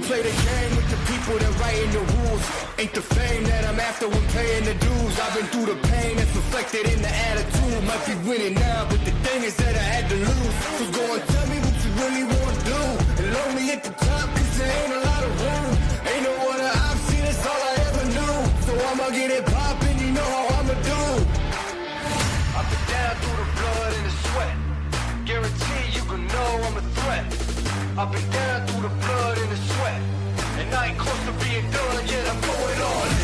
play the game with the people that writing the rules. Ain't the fame that I'm after when paying the dues. I've been through the pain that's reflected in the attitude. Might be winning now, but the thing is that I had to lose. So go and tell me what you really want to do. And lonely at the top, cause there ain't a lot of room. Ain't no other option, that's all I ever knew. So I'ma get it poppin', you know how I'ma do. I've been down through the blood and the sweat. Guarantee you can know I'm a threat. I've been down through the blood and the sweat. And I ain't close to being done yet, I'm going all in.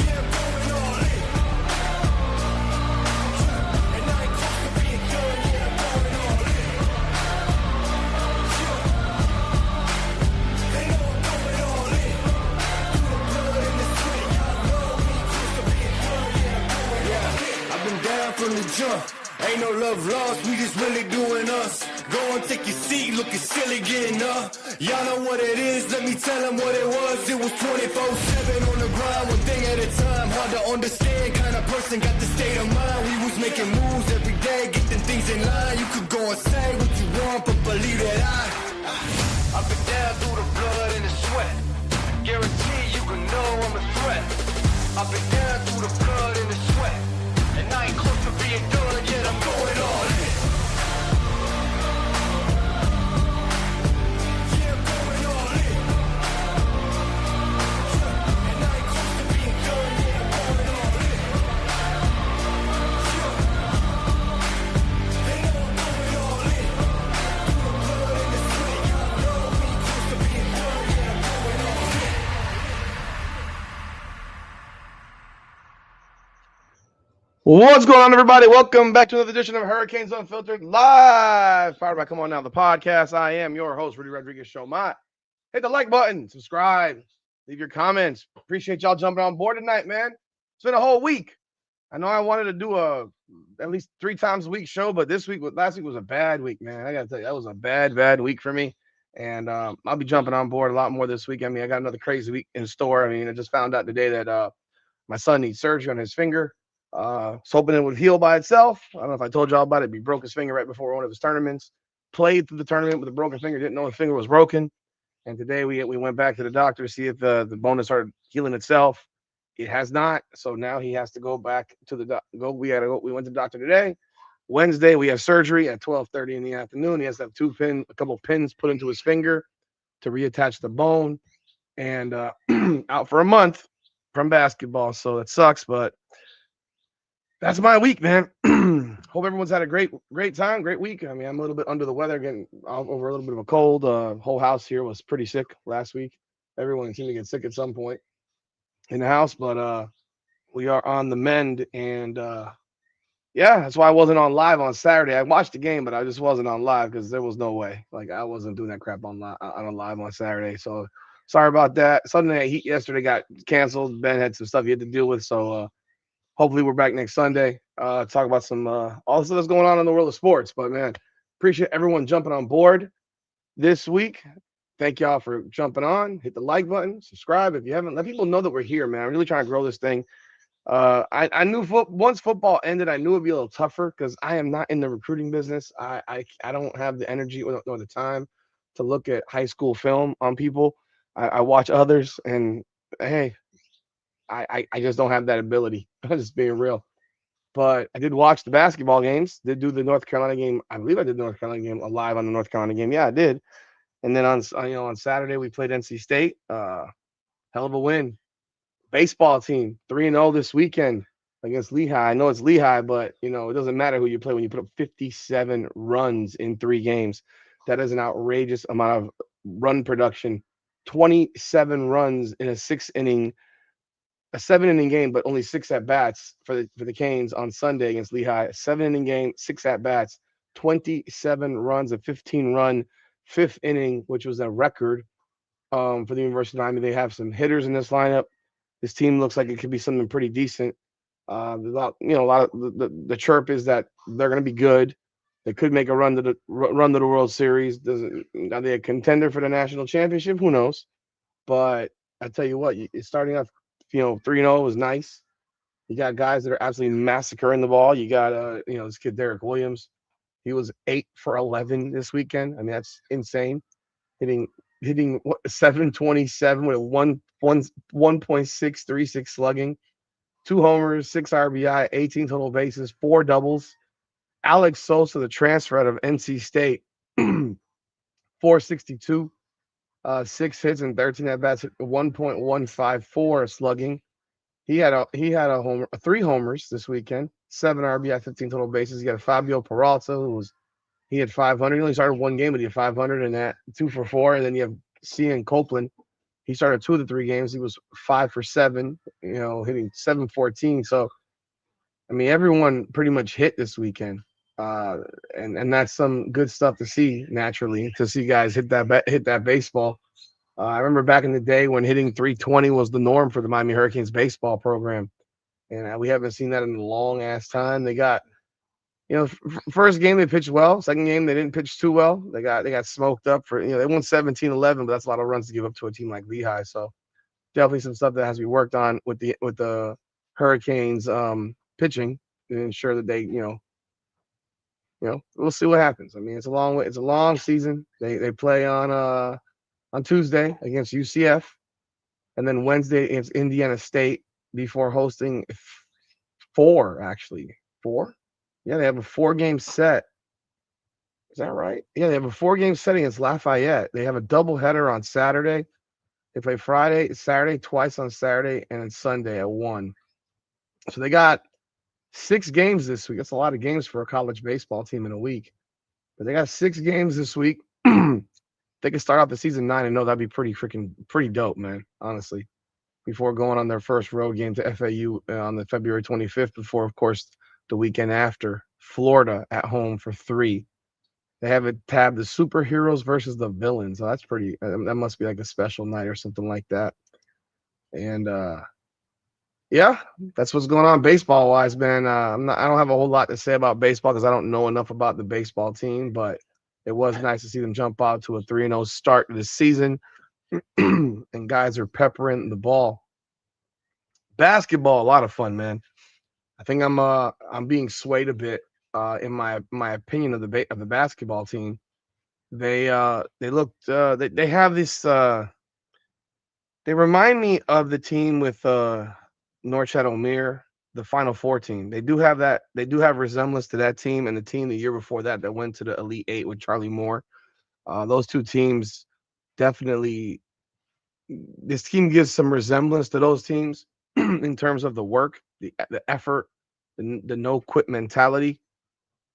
Yeah, I'm going all in. And I ain't close to being done yet, I'm going all in. They know I'm going all in. Through the blood and the sweat, y'all know we ain't close to being done yet, I'm going all in. I've been down from the jump. Ain't no love lost, we just really doing us. Go and take your seat, looking silly getting up. Y'all know what it is, let me tell them what it was. It was 24/7 on the grind, one thing at a time. Hard to understand, kind of person got the state of mind. We was making moves every day, getting things in line. You could go and say what you want, but believe that I've been down through the blood and the sweat. Guarantee you can know I'm a threat. I've been down through the blood and the sweat. And I ain't close to being done yet, I'm going all in. Yeah, I'm going all in. And I ain't close to being done yet, I'm going all in. They know I'm going all in. Through the blood and the sweat, y'all know we ain't close to being done yet, I'm going all in. What's going on, everybody? Welcome back to another edition of Hurricanes Unfiltered, live powered by Come On Now, the podcast. I am your host, Rudy Rodriguez Showmat. Hit the like button, subscribe, leave your comments. Appreciate y'all jumping on board tonight, man. It's been a whole week. I know I wanted to do at least 3 times a week show, but last week was a bad week, man. I gotta tell you, that was a bad week for me. And I'll be jumping on board a lot more this week. I mean, I got another crazy week in store. I mean, I just found out today that my son needs surgery on his finger. Was hoping it would heal by itself. I don't know if I told y'all about it. He broke his finger right before one of his tournaments. Played through the tournament with a broken finger. Didn't know the finger was broken. And today we went back to the doctor to see if the bone has started healing itself. It has not. So now he has to go back to the doctor. We went to the doctor today. Wednesday we have surgery at 12:30 in the afternoon. He has to have a couple pins put into his finger to reattach the bone. And out for a month from basketball. So it sucks, but that's my week, man. Hope everyone's had a great time, great week. I mean, I'm a little bit under the weather, getting over a little bit of a cold. Whole house here was pretty sick last week. Everyone seemed to get sick at some point in the house, but we are on the mend. And yeah, that's why I wasn't on live on Saturday. I watched the game, but I just wasn't on live because there was no way. Like, I wasn't doing that crap on live on Saturday. So sorry about that. Sunday Night Heat yesterday got canceled. Ben had some stuff he had to deal with, so hopefully we're back next Sunday. Talk about some all the stuff that's going on in the world of sports. But man, appreciate everyone jumping on board this week. Thank y'all for jumping on. Hit the like button, subscribe if you haven't. Let people know that we're here, man. I'm really trying to grow this thing. I knew once football ended, I knew it'd be a little tougher because I am not in the recruiting business. I don't have the energy or the time to look at high school film on people. I watch others, and hey, I just don't have that ability. I'm just being real. But I did watch the basketball games. Did do the North Carolina game. I believe I did the North Carolina game live on the North Carolina game. Yeah, I did. And then on Saturday we played NC State. Hell of a win. Baseball team 3-0 this weekend against Lehigh. I know it's Lehigh, but it doesn't matter who you play when you put up 57 runs in 3 games. That is an outrageous amount of run production. 27 runs in a 7-inning game, but only 6 at bats for the Canes on Sunday against Lehigh. A 7-inning game, 6 at bats, 27 runs, a 15-run 5th inning, which was a record for the University of Miami. They have some hitters in this lineup. This team looks like it could be something pretty decent. A lot of the chirp is that they're going to be good. They could make a run to the World Series. Are they a contender for the national championship? Who knows? But I tell you what, it's starting off. 3-0 was nice. You got guys that are absolutely massacring the ball. You got this kid Derek Williams. He was 8 for 11 this weekend. I mean, that's insane. Hitting 727 with a 1.636 slugging, 2 homers, 6 RBI, 18 total bases, 4 doubles. Alex Sosa, the transfer out of NC State, 462, 6 hits and 13 at bats, 1.154 slugging. He had a homer, 3 homers this weekend, 7 RBI, 15 total bases. He got a Fabio Peralta, he had 500. He only started one game, but he had 500 and that 2 for 4. And then you have Cian Copeland. He started 2 of the 3 games. He was 5 for 7, hitting 714. So, I mean, everyone pretty much hit this weekend. And that's some good stuff to see, naturally, to see guys hit that baseball. I remember back in the day when hitting 320 was the norm for the Miami Hurricanes baseball program. And we haven't seen that in a long ass time. They got, first game they pitched well. Second game they didn't pitch too well. They got smoked up for, they won 17-11, but that's a lot of runs to give up to a team like Lehigh. So definitely some stuff that has to be worked on with the Hurricanes pitching to ensure that they, we'll see what happens. I mean, it's a long season. They play on Tuesday against UCF, and then Wednesday against Indiana State before hosting 4. Yeah, they have a 4-game set. Is that right? Yeah, they have a 4-game set against Lafayette. They have a doubleheader on Saturday. They play Saturday, twice on Saturday, and then Sunday at 1. So they got 6 games this week. That's a lot of games for a college baseball team in a week. But they got 6 games this week. They could start out the season 9-0. That'd be pretty dope, man, honestly. Before going on their first road game to FAU on the February 25th, before, of course, the weekend after, Florida at home for 3. They have it tabbed the superheroes versus the villains. So that's that must be like a special night or something like that. And yeah, that's what's going on baseball wise, man. I don't have a whole lot to say about baseball because I don't know enough about the baseball team, but it was nice to see them jump out to a 3-0 start to the season. And guys are peppering the ball. Basketball, a lot of fun, man. I think I'm being swayed a bit in my opinion of the basketball team. They looked they have this they remind me of the team with Norchad Omier, the Final Four team. They do have resemblance to that team and the team the year before that went to the Elite 8 with Charlie Moore. Those two teams definitely. This team gives some resemblance to those teams in terms of the work, the effort, the no quit mentality.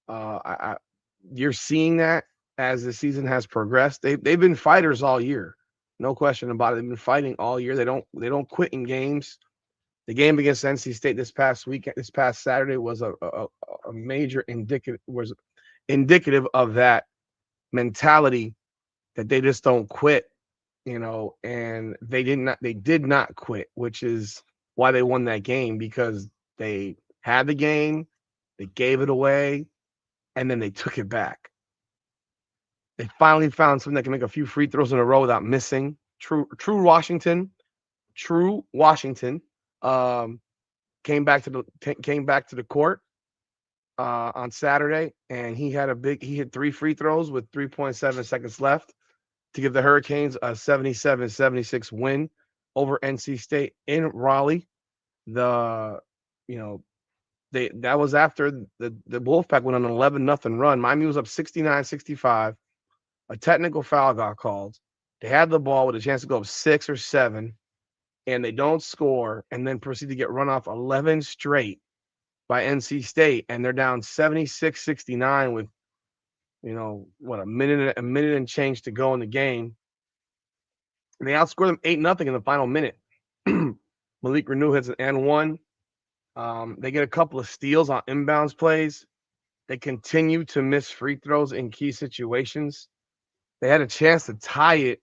You're seeing that as the season has progressed. They've been fighters all year, no question about it. They've been fighting all year. They don't quit in games. The game against NC State this past Saturday was a major indicative of that mentality that they just don't quit. And they did not quit, which is why they won that game, because they had the game, they gave it away, and then they took it back. They finally found something that can make a few free throws in a row without missing. True Washington came back to the court on Saturday, and he hit 3 free throws with 3.7 seconds left to give the Hurricanes a 77-76 win over NC State in Raleigh. That was after the Wolfpack went on an 11-0 run. Miami was up 69-65. A technical foul got called. They had the ball with a chance to go up 6 or 7, and they don't score, and then proceed to get run off 11 straight by NC State, and they're down 76-69 with a minute and change to go in the game. And they outscored them 8-0 in the final minute. Malik Renew hits an N1. They get a couple of steals on inbounds plays. They continue to miss free throws in key situations. They had a chance to tie it,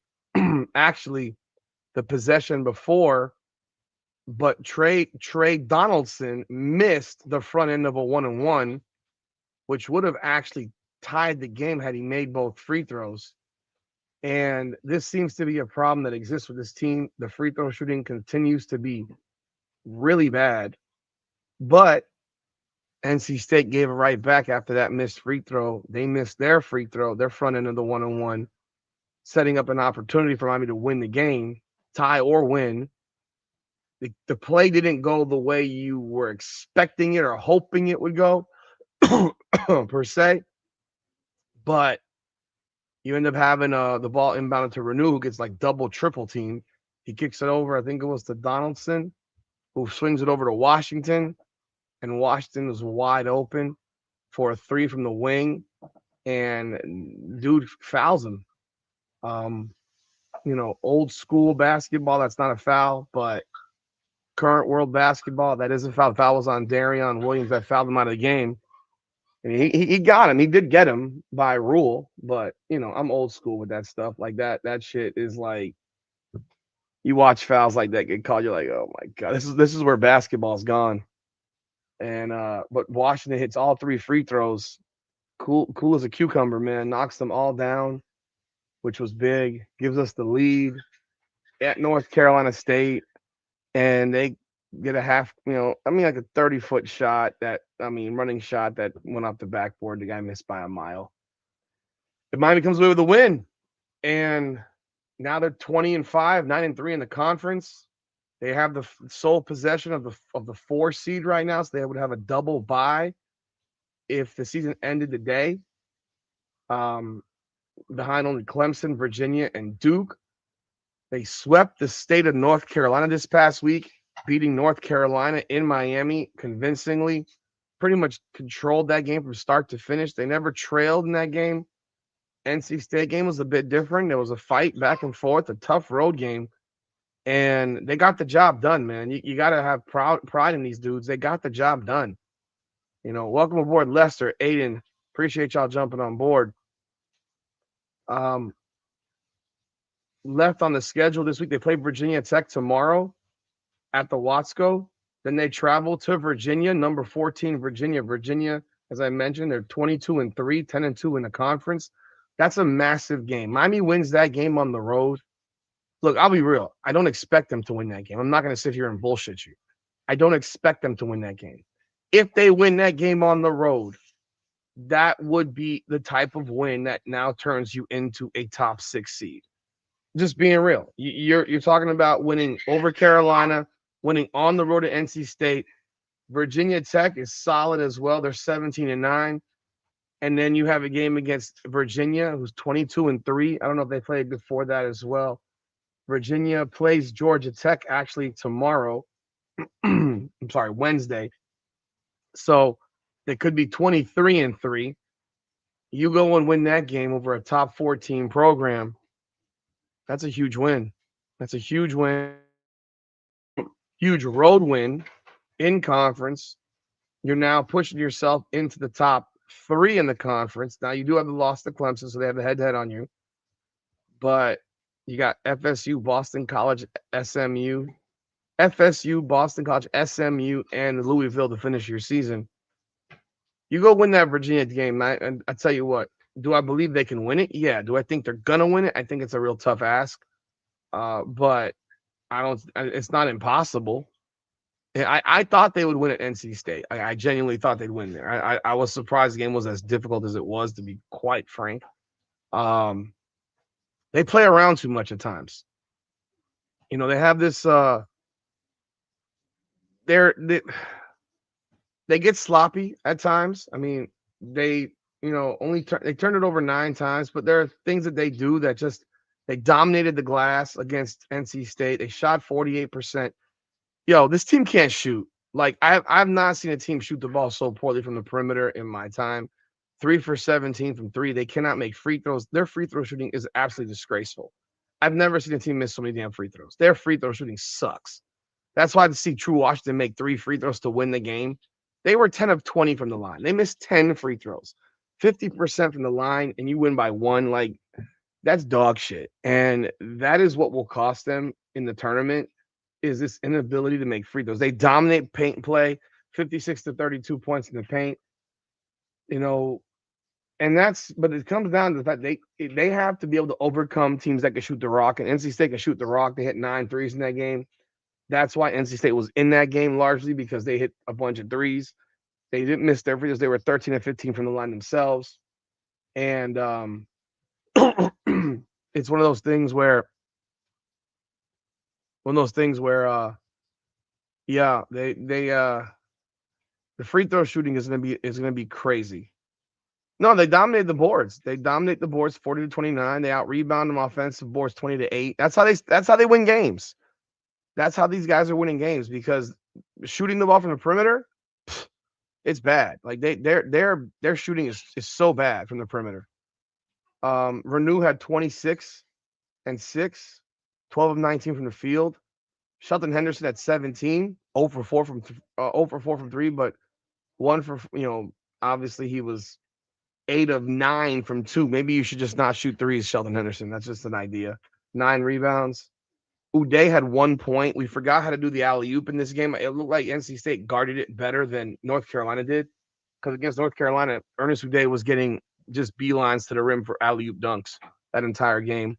actually, the possession before, but Trey Donaldson missed the front end of a 1-and-1, which would have actually tied the game had he made both free throws. And this seems to be a problem that exists with this team. The free throw shooting continues to be really bad. But NC State gave it right back after that missed free throw. They missed their free throw, their front end of the 1-on-1, setting up an opportunity for Miami to win the game, tie or win. The play didn't go the way you were expecting it or hoping it would go, per se, but you end up having the ball inbounded to Renew, who gets like double, triple team. He kicks it over, I think it was to Donaldson, who swings it over to Washington, and Washington was wide open for a three from the wing, and dude fouls him. Old school basketball, that's not a foul, but current world basketball, that is a foul. The foul was on Darion Williams that fouled him out of the game. And he got him. He did get him by rule, but I'm old school with that stuff. Like that shit is like, you watch fouls like that get called, you're like, oh my god, this is where basketball's gone. And but Washington hits all three free throws. Cool as a cucumber, man. Knocks them all down, which was big. Gives us the lead at North Carolina State, and they get a half, like a 30-foot shot running shot that went off the backboard. The guy missed by a mile. But Miami comes away with a win, and now they're 20-5, 9-3 in the conference. They have the sole possession of the 4 seed right now, so they would have a double bye if the season ended today. Behind only Clemson, Virginia, and Duke. They swept the state of North Carolina this past week, beating North Carolina in Miami convincingly. Pretty much controlled that game from start to finish. They never trailed in that game. NC State game was a bit different. There was a fight back and forth, a tough road game, and they got the job done, man. You got to have pride in these dudes. They got the job done. Welcome aboard, Lester, Aiden. Appreciate y'all jumping on board. Left on the schedule this week, they play Virginia Tech tomorrow at the Watsco. Then they travel to Virginia, number 14 Virginia. Virginia, as I mentioned, they're 22-3, 10-2 in the conference. That's a massive game. Miami wins that game on the road. Look, I'll be real. I don't expect them to win that game. I'm not going to sit here and bullshit you. I don't expect them to win that game. If they win that game on the road, that would be the type of win that now turns you into a top 6 seed. Just being real. You're talking about winning over Carolina, winning on the road at NC State. Virginia Tech is solid as well. They're 17-9. And then you have a game against Virginia, who's 22-3. I don't know if they played before that as well. Virginia plays Georgia Tech actually tomorrow. I'm sorry, Wednesday. So they could be 23-3. You go and win that game over a top 14 program. That's a huge win. That's a huge win. Huge road win in conference. You're now pushing yourself into the top 3 in the conference. Now, you do have the loss to Clemson, so they have the head-to-head on you. But you got FSU, Boston College, SMU, and Louisville to finish your season. You go win that Virginia game, and I tell you what, do I believe they can win it? Yeah. Do I think they're going to win it? I think it's a real tough ask. But it's not impossible. I thought they would win at NC State. I genuinely thought they'd win there. I was surprised the game was as difficult as it was, to be quite frank. They play around too much at times. They have this they get sloppy at times. I mean, they they turned it over 9 times, but there are things that they do that just they dominated the glass against NC State. They shot 48%. This team can't shoot. Like I've not seen a team shoot the ball so poorly from the perimeter in my time. 3 for 17 from 3. They cannot make free throws. Their free throw shooting is absolutely disgraceful. I've never seen a team miss so many damn free throws. Their free throw shooting sucks. That's why to see True Washington make 3 free throws to win the game. They were 10 of 20 from the line. They missed 10 free throws, 50% from the line, and you win by 1. Like, that's dog shit. And that is what will cost them in the tournament, is this inability to make free throws. They dominate paint play, 56 to 32 points in the paint. But it comes down to the fact they have to be able to overcome teams that can shoot the rock. And NC State can shoot the rock. They hit 9 threes in that game. That's why NC State was in that game largely, because they hit a bunch of threes. They didn't miss their free throws. They were 13 and 15 from the line themselves. And it's one of those things where yeah, they the free throw shooting is gonna be crazy. No, they dominated the boards. They dominate the boards 40-29. They out rebound them offensive boards 20-8. That's how they win games. That's how these guys are winning games because shooting the ball from the perimeter, it's bad. Like their shooting is so bad from the perimeter. Renew had 26 and 6, 12 of 19 from the field. Shelton Henderson had 17, 0 for 4 from 0 for 4 from 3, but one for obviously he was 8 of 9 from 2. Maybe you should just not shoot threes, Shelton Henderson. That's just an idea. 9 rebounds. Uday had 1 point. We forgot how to do the alley oop in this game. It looked like NC State guarded it better than North Carolina did. Because against North Carolina, Ernest Uday was getting just beelines to the rim for alley oop dunks that entire game.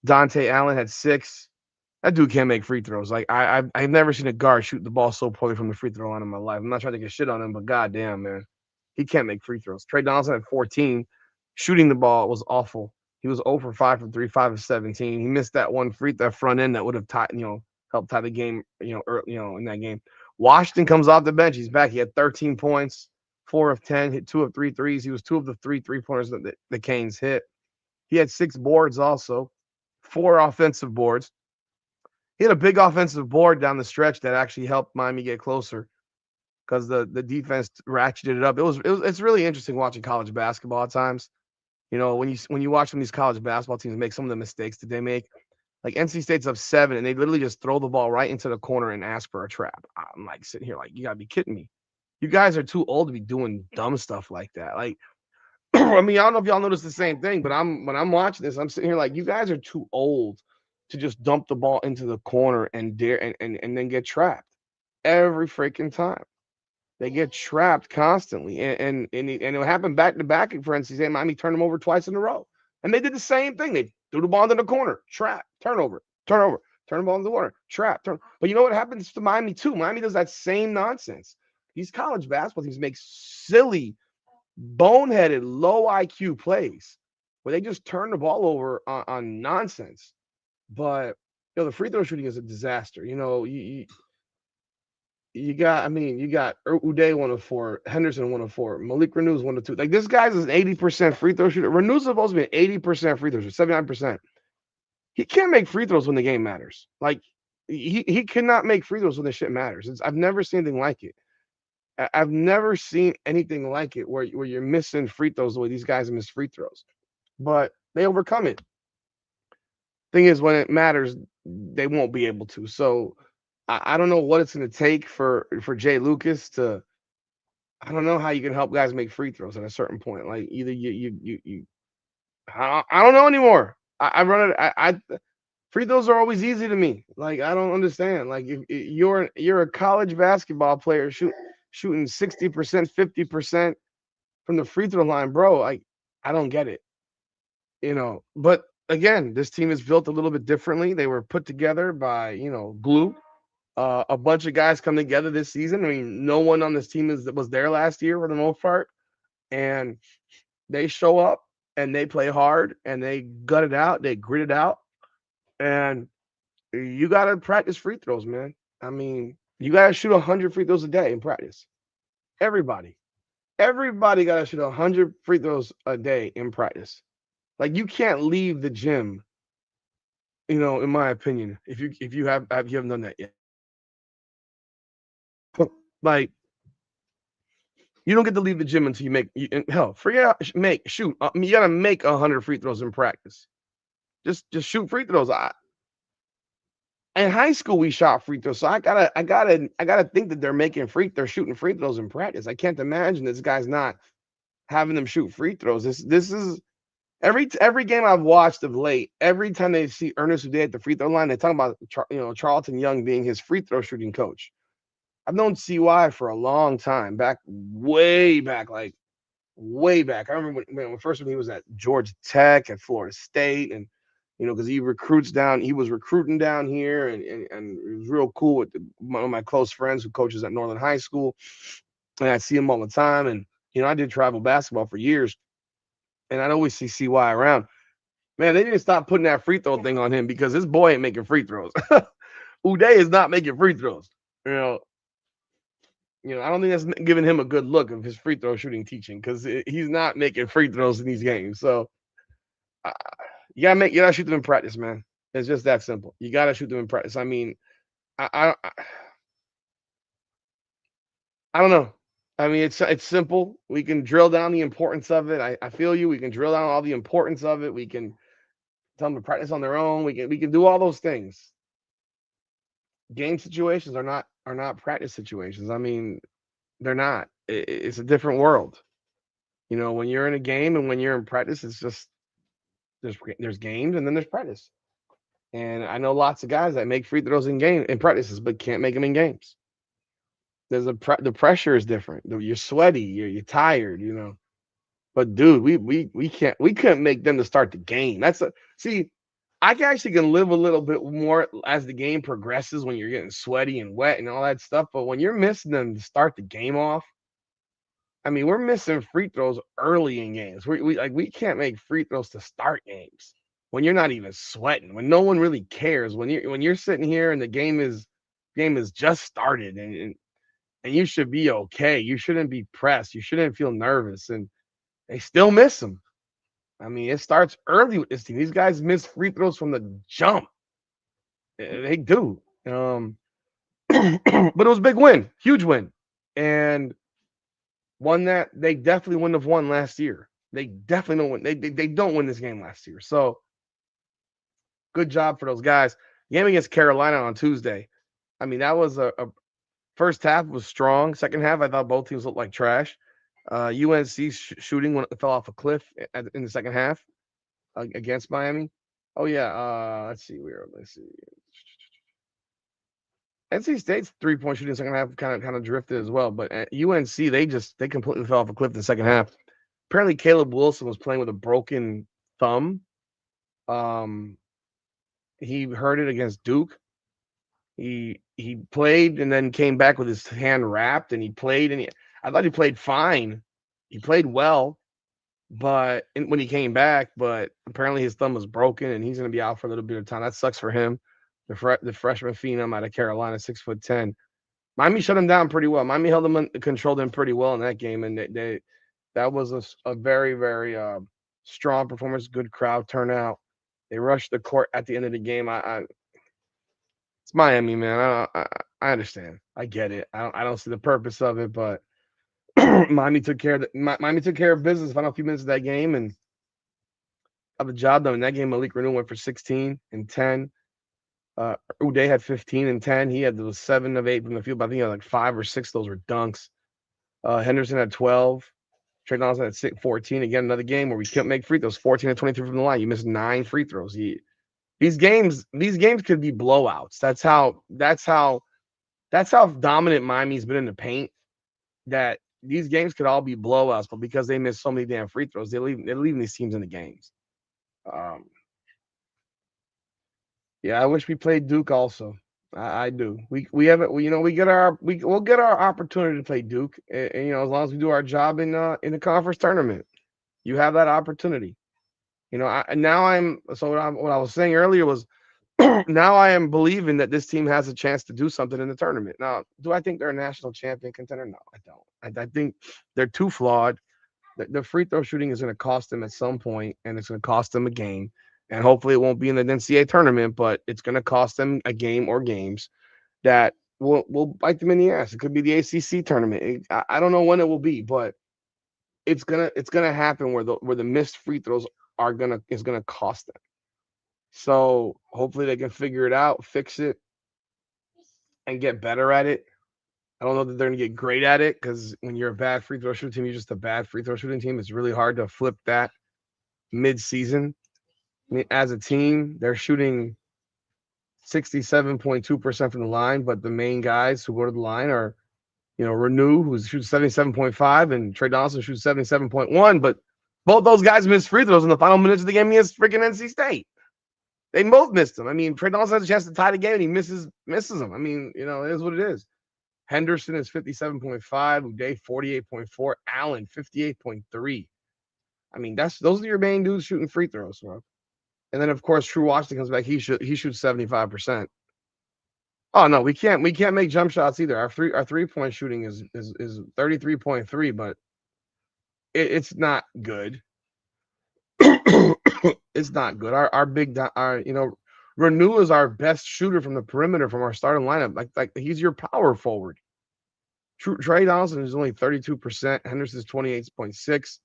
Dante Allen had 6. That dude can't make free throws. Like I've never seen a guard shoot the ball so poorly from the free throw line in my life. I'm not trying to get shit on him, but goddamn, man, he can't make free throws. Trey Donaldson had 14. Shooting the ball was awful. He was 0 for 5 from 3, 5 of 17. He missed that one that front end that would have helped tie the game, in that game. Washington comes off the bench. He's back. He had 13 points, 4 of 10, hit 2 of 3 threes. He was 2 of the 3 3-pointers that the Canes hit. He had 6 boards also, 4 offensive boards. He had a big offensive board down the stretch that actually helped Miami get closer because the defense ratcheted it up. It's really interesting watching college basketball at times. When you watch some of these college basketball teams make some of the mistakes that they make, like NC State's up 7 and they literally just throw the ball right into the corner and ask for a trap. I'm like sitting here like, you gotta be kidding me. You guys are too old to be doing dumb stuff like that. Like, I mean, I don't know if y'all notice the same thing, but when I'm watching this, I'm sitting here like, you guys are too old to just dump the ball into the corner and dare and then get trapped every freaking time. They get trapped constantly, and it happened back to back for NC State. Miami turned them over twice in a row, and they did the same thing. They threw the ball into the corner, trap, turnover, turn the ball into the corner, trap, turn. But you know what happens to Miami too? Miami does that same nonsense. These college basketball teams make silly, boneheaded, low IQ plays where they just turn the ball over on nonsense. But the free throw shooting is a disaster. You got Uday 1 of 4, Henderson 1 of 4, Malik Renew's 1 of 2. Like this guy's an 80% free throw shooter. Renew's supposed to be an 80% free throw shooter, 79%. He can't make free throws when the game matters. Like he cannot make free throws when the shit matters. I've never seen anything like it. I've never seen anything like it where you're missing free throws the way these guys miss free throws. But they overcome it. Thing is, when it matters, they won't be able to. So I don't know what it's going to take for Jay Lucas to. I don't know how you can help guys make free throws at a certain point. Like either you I don't know anymore. I run it. Free throws are always easy to me. Like I don't understand. Like if you're a college basketball player shooting 60%, 50% from the free throw line, bro. I don't get it. But again, this team is built a little bit differently. They were put together by glue. A bunch of guys come together this season. I mean, no one on this team was there last year for the most part, and they show up and they play hard and they gut it out, they grit it out, and you got to practice free throws, man. I mean, you got to shoot 100 free throws a day in practice. Everybody got to shoot 100 free throws a day in practice. Like you can't leave the gym, in my opinion, if you haven't done that yet. Like you don't get to leave the gym until forget out, shoot. You got to make 100 free throws in practice. Just shoot free throws. In high school we shot free throws, so I gotta think that they're shooting free throws in practice. I can't imagine this guy's not having them shoot free throws. This is every game I've watched of late. Every time they see Ernest Uday at the free throw line, they talk about Charlton Young being his free throw shooting coach. I've known CY for a long time, way back. I remember when he was at Georgia Tech, at Florida State, and because he was recruiting down here, and it was real cool with one of my close friends who coaches at Northern High School. and I see him all the time. And I did travel basketball for years, and I'd always see CY around. Man, they didn't stop putting that free throw thing on him because this boy ain't making free throws. Uday is not making free throws. You know, I don't think that's giving him a good look of his free throw shooting teaching because he's not making free throws in these games. So uh, you gotta shoot them in practice, man. It's just that simple. You gotta shoot them in practice. I mean, I don't know. I mean, it's simple. We can drill down the importance of it. I feel you. We can drill down all the importance of it. We can tell them to practice on their own. We can do all those things. Game situations are not practice situations. I mean, they're not. It's a different world. When you're in a game and when you're in practice, it's just there's games and then there's practice. And I know lots of guys that make free throws in practices, but can't make them in games. The pressure is different. You're sweaty. You're tired. But dude, we couldn't make them to start the game. See. I actually can live a little bit more as the game progresses when you're getting sweaty and wet and all that stuff. But when you're missing them to start the game off, I mean, we're missing free throws early in games. We can't make free throws to start games when you're not even sweating, when no one really cares, when you're sitting here and the game is just started and you should be okay. You shouldn't be pressed. You shouldn't feel nervous, and they still miss them. I mean, it starts early with this team. These guys miss free throws from the jump. They do. But it was a big win, huge win, and one that they definitely wouldn't have won last year. They definitely don't win. They don't win this game last year. So good job for those guys. Game against Carolina on Tuesday. I mean, that was a first half was strong. Second half, I thought both teams looked like trash. UNC shooting fell off a cliff in the second half against Miami. Oh yeah, let's see. NC State's 3-point shooting in the second half kind of drifted as well, but at UNC they completely fell off a cliff in the second half. Apparently, Caleb Wilson was playing with a broken thumb. He hurt it against Duke. He played and then came back with his hand wrapped, and he played and I thought he played fine. He played well, but when he came back, but apparently his thumb was broken and he's going to be out for a little bit of time. That sucks for him. The freshman phenom out of Carolina, 6'10". Miami shut him down pretty well. Miami controlled him pretty well in that game, and that was a very, very strong performance. Good crowd turnout. They rushed the court at the end of the game. It's Miami, man. I understand. I get it. I don't see the purpose of it, but Miami took care of business. Final few minutes of that game and got the job done. In that game, Malik Renew went for 16 and 10. Uday had 15 and 10. He had those 7 of 8 from the field, but I think he had like 5 or 6 of those were dunks. Henderson had 12. Trey Donaldson had 14. Again, another game where we couldn't make free throws. 14 and 23 from the line. You missed 9 free throws. These games could be blowouts. That's how dominant Miami's been in the paint. That these games could all be blowouts, but because they miss so many damn free throws, they're leaving these teams in the games. Yeah, I wish we played Duke also. I do. We'll get our opportunity to play Duke, and as long as we do our job in the conference tournament, you have that opportunity. What I was saying earlier was now I am believing that this team has a chance to do something in the tournament. Now, do I think they're a national champion contender? No, I don't. I think they're too flawed. The free throw shooting is going to cost them at some point, and it's going to cost them a game. And hopefully it won't be in the NCAA tournament, but it's going to cost them a game or games that will bite them in the ass. It could be the ACC tournament. I don't know when it will be, but it's gonna happen where the missed free throws is gonna cost them. So hopefully they can figure it out, fix it, and get better at it. I don't know that they're gonna get great at it because when you're a bad free throw shooting team, you're just a bad free throw shooting team. It's really hard to flip that mid-season. As a team, they're shooting 67.2% from the line, but the main guys who go to the line are, Renew, who shoots 77.5, and Trey Donaldson shoots 77.1. But both those guys missed free throws in the final minutes of the game against freaking NC State. They both missed them. I mean, Trey Donaldson has a chance to tie the game, and he misses them. I mean, it is what it is. Henderson is 57.5, Uday 48.4, Allen 58.3. I mean, those are your main dudes shooting free throws, bro. And then of course, True Washington comes back. He shoots 75%. Oh no, we can't make jump shots either. Our 3-point shooting is 33.3, but it's not good. It's not good. Renew is our best shooter from the perimeter from our starting lineup. Like he's your power forward. Trey Donaldson is only 32%. Henderson's 28.6.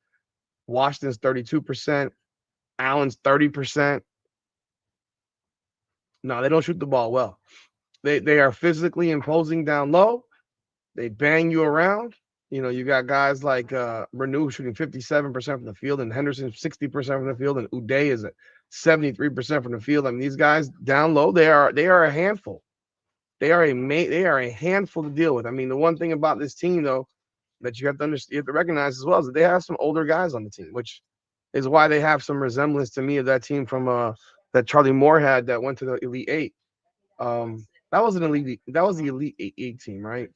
Washington's 32%. Allen's 30%. No, they don't shoot the ball well. They are physically imposing down low. They bang you around. You got guys like Renew shooting 57% from the field, and Henderson 60% from the field, and Uday is at 73% from the field. I mean, these guys down low, they are a handful. They are a handful to deal with. I mean, the one thing about this team though that you have to recognize as well is that they have some older guys on the team, which is why they have some resemblance to me of that team from that Charlie Moore had that went to the Elite Eight. That was the Elite Eight team, right?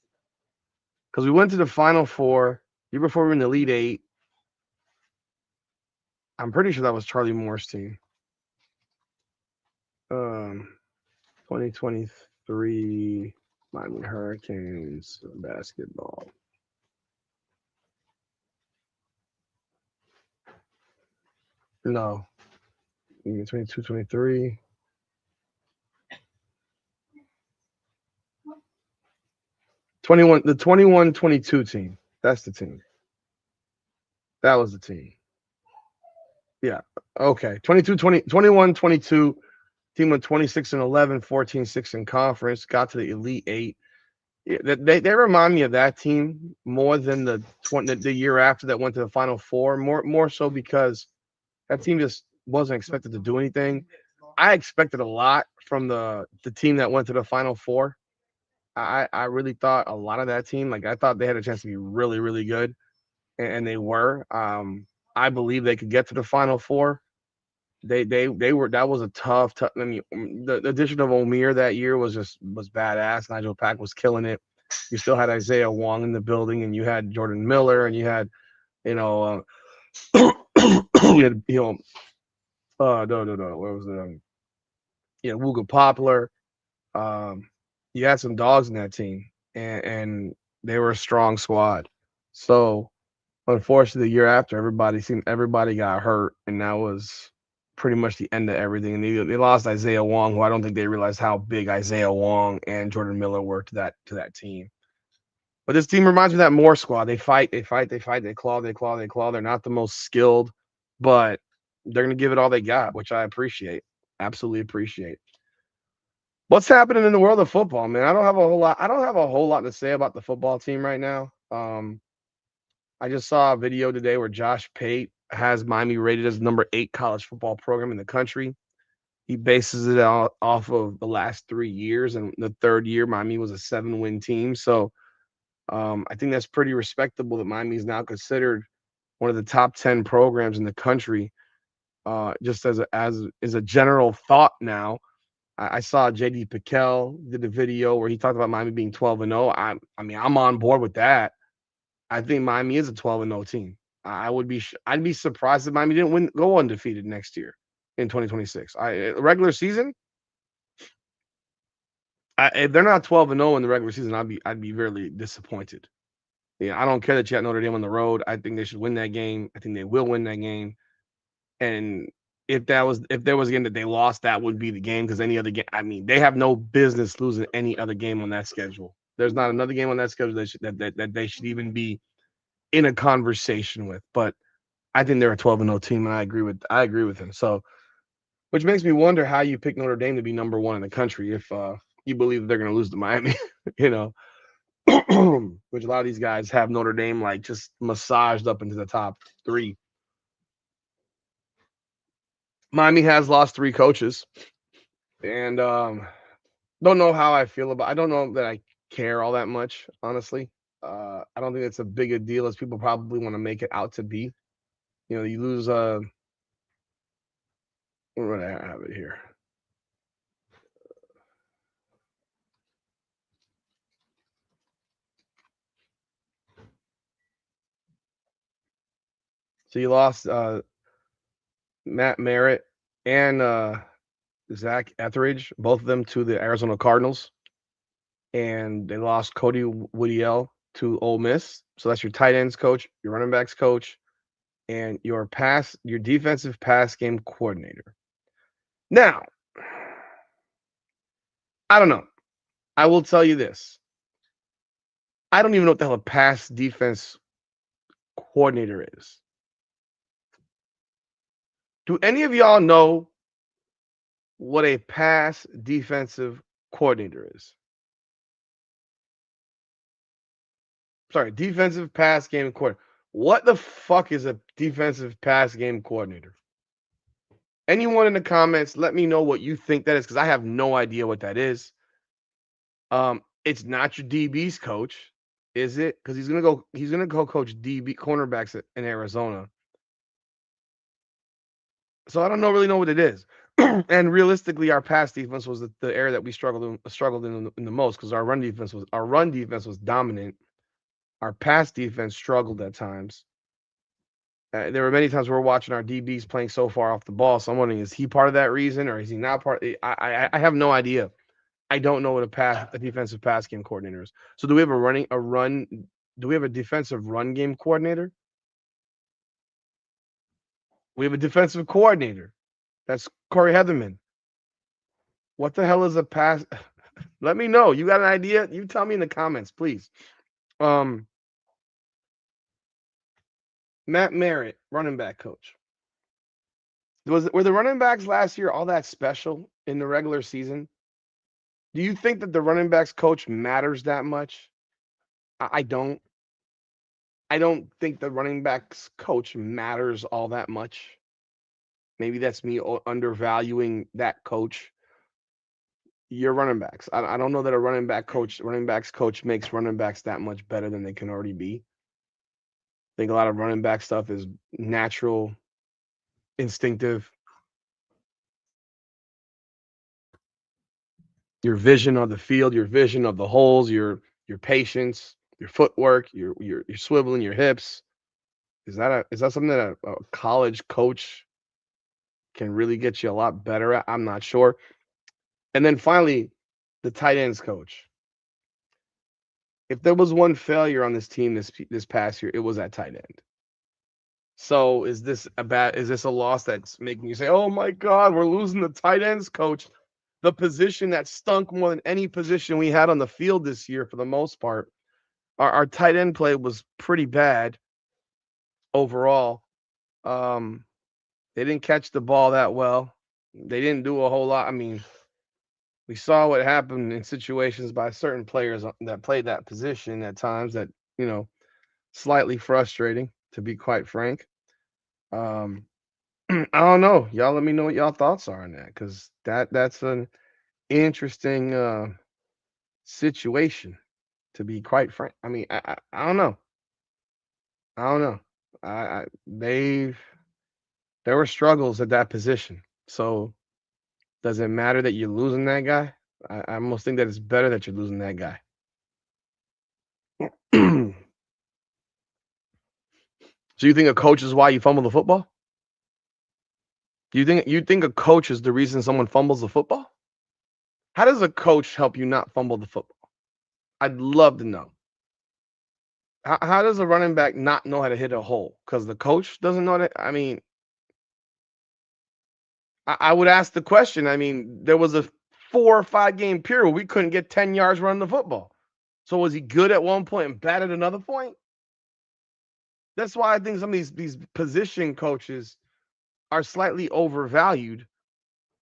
Because we went to the Final Four year before we were in the Elite Eight. I'm pretty sure that was Charlie Moore's team. 2023 Miami Hurricanes basketball. No. 22, 23. The 21-22 team. That's the team. That was the team. Yeah. Okay. 21-22. Team went 26-11, 14-6 in conference, got to the Elite Eight. Yeah, they remind me of that team more than the year after that went to the Final Four. More so because that team just wasn't expected to do anything. I expected a lot from the team that went to the Final Four. I really thought a lot of that team, like I thought they had a chance to be really, really good, and they were. I believe they could get to the Final Four. They were. That was a tough. I mean, the addition of Omier that year was badass. Nigel Pack was killing it. You still had Isaiah Wong in the building, and you had Jordan Miller, and you had, you had no. What was it? Wooga Poplar. You had some dogs in that team, and they were a strong squad. So, unfortunately, the year after, everybody got hurt, and that was pretty much the end of everything. And they lost Isaiah Wong, who I don't think they realized how big Isaiah Wong and Jordan Miller were to that team. But this team reminds me of that Moore squad. They fight, they claw. They're not the most skilled, but they're gonna give it all they got, which I appreciate. Absolutely appreciate. What's happening in the world of football, man? I don't have a whole lot to say about the football team right now. I just saw a video today where Josh Pate has Miami rated as number 8 college football program in the country. He bases it off of the last 3 years, and the third year Miami was a 7-win team. So I think that's pretty respectable that Miami is now considered one of the top 10 programs in the country. Just as a general thought now. I saw JD Piquel did a video where he talked about Miami being 12-0. I mean, I'm on board with that. I think Miami is a 12-0 team. I'd be surprised if Miami didn't go undefeated next year in 2026. Regular season, if they're not 12-0 in the regular season, I'd be really disappointed. Yeah, I don't care that you got Notre Dame on the road. I think they should win that game. I think they will win that game. And if there was a game that they lost, that would be the game, because any other game, I mean, they have no business losing any other game on that schedule. There's not another game on that schedule that they should even be in a conversation with. But I think they're a 12-0 team, and I agree with him. So, which makes me wonder how you pick Notre Dame to be number 1 in the country if you believe they're going to lose to Miami, which a lot of these guys have Notre Dame like just massaged up into the top 3. Miami has lost 3 coaches, and don't know how I feel about. I don't know that I care all that much, honestly. I don't think it's a big a deal as people probably want to make it out to be. You lose. Where would I have it here? So you lost Matt Merritt and Zach Etheridge, both of them to the Arizona Cardinals, and they lost Cody Woodiel to Ole Miss. So that's your tight ends coach, your running backs coach, and your defensive pass game coordinator. Now, I don't know. I will tell you this. I don't even know what the hell a pass defense coordinator is. Do any of y'all know what a pass defensive coordinator is? Sorry, defensive pass game coordinator. What the fuck is a defensive pass game coordinator? Anyone in the comments, let me know what you think that is, because I have no idea what that is. It's not your DB's coach, is it? Because he's gonna go coach DB cornerbacks in Arizona. So I don't really know what it is. And realistically, our pass defense was the area that we struggled in the most, because our run defense was dominant. Our pass defense struggled at times. There were many times we were watching our DBs playing so far off the ball. So I'm wondering, is he part of that reason, or is he not part? I have no idea. I don't know what a defensive pass game coordinator is. So do we have do we have a defensive run game coordinator? We have a defensive coordinator. That's Corey Heatherman. What the hell is a pass? Let me know. You got an idea? You tell me in the comments, please. Matt Merritt, running back coach. Were the running backs last year all that special in the regular season? Do you think that the running backs coach matters that much? I don't. I don't think the running backs coach matters all that much. Maybe that's me undervaluing that coach. Your running backs. I don't know that a running backs coach makes running backs that much better than they can already be. I think a lot of running back stuff is natural, instinctive. Your vision of the field, your vision of the holes, your patience, your footwork, your swiveling your hips. Is that something that a college coach can really get you a lot better at? I'm not sure. And then finally, the tight ends coach. If there was one failure on this team this past year, it was at tight end. So is this a loss that's making you say, "Oh my God, we're losing the tight ends coach," the position that stunk more than any position we had on the field this year for the most part? Our tight end play was pretty bad overall. They didn't catch the ball that well. They didn't do a whole lot. I mean, we saw what happened in situations by certain players that played that position at times that, slightly frustrating, to be quite frank. I don't know. Y'all let me know what y'all thoughts are on that, because that's an interesting situation, to be quite frank. I mean, I don't know. I don't know. There were struggles at that position. So does it matter that you're losing that guy? I almost think that it's better that you're losing that guy. So you think a coach is why you fumble the football? Do you think a coach is the reason someone fumbles the football? How does a coach help you not fumble the football? I'd love to know. How does a running back not know how to hit a hole? Because the coach doesn't know that? I mean, I would ask the question. I mean, there was a 4 or 5 game period where we couldn't get 10 yards running the football. So was he good at one point and bad at another point? That's why I think some of these position coaches are slightly overvalued.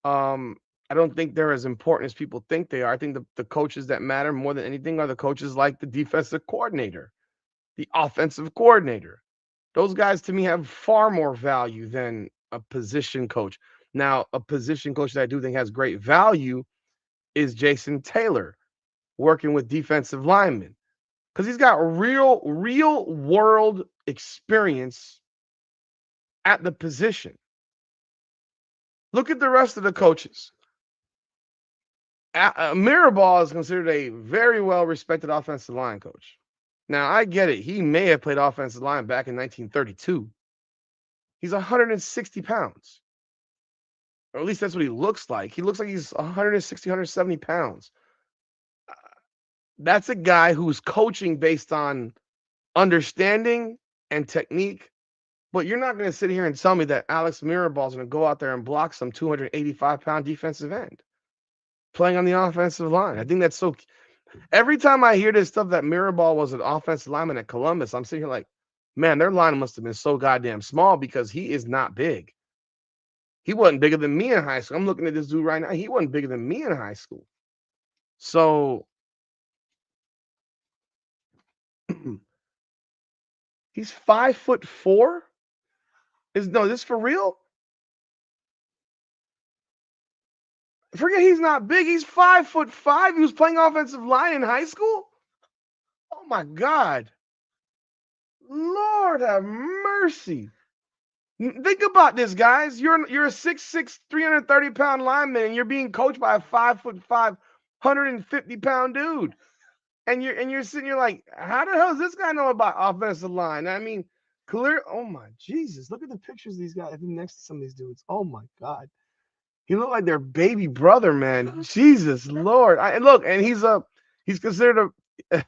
I don't think they're as important as people think they are. I think the coaches that matter more than anything are the coaches like the defensive coordinator, the offensive coordinator. Those guys to me have far more value than a position coach. Now, a position coach that I do think has great value is Jason Taylor, working with defensive linemen, because he's got real world experience at the position. Look at the rest of the coaches. Mirabal is considered a very well respected offensive line coach. Now, I get it. He may have played offensive line back in 1932, He's 160 pounds. Or at least that's what he looks like. He looks like he's 160, 170 pounds. That's a guy who's coaching based on understanding and technique. But you're not going to sit here and tell me that Alex Mirabal is going to go out there and block some 285-pound defensive end playing on the offensive line. I think that's so. Every time I hear this stuff that Mirabal was an offensive lineman at Columbus, I'm sitting here like, man, their line must have been so goddamn small because he is not big. He wasn't bigger than me in high school. I'm looking at this dude right now. He wasn't bigger than me in high school. So he's 5'4". Is this for real? Forget he's not big. He's 5'5". He was playing offensive line in high school. Oh my God. Lord have mercy. Think about this, guys. You're a 6'6", 330-pound lineman, and you're being coached by a 5'5", 150-pound dude. And you're sitting here like, how the hell does this guy know about offensive line? I mean, clear. Oh my Jesus! Look at the pictures of these guys next to some of these dudes. Oh my God, he looked like their baby brother, man. Jesus Lord! And he's considered a.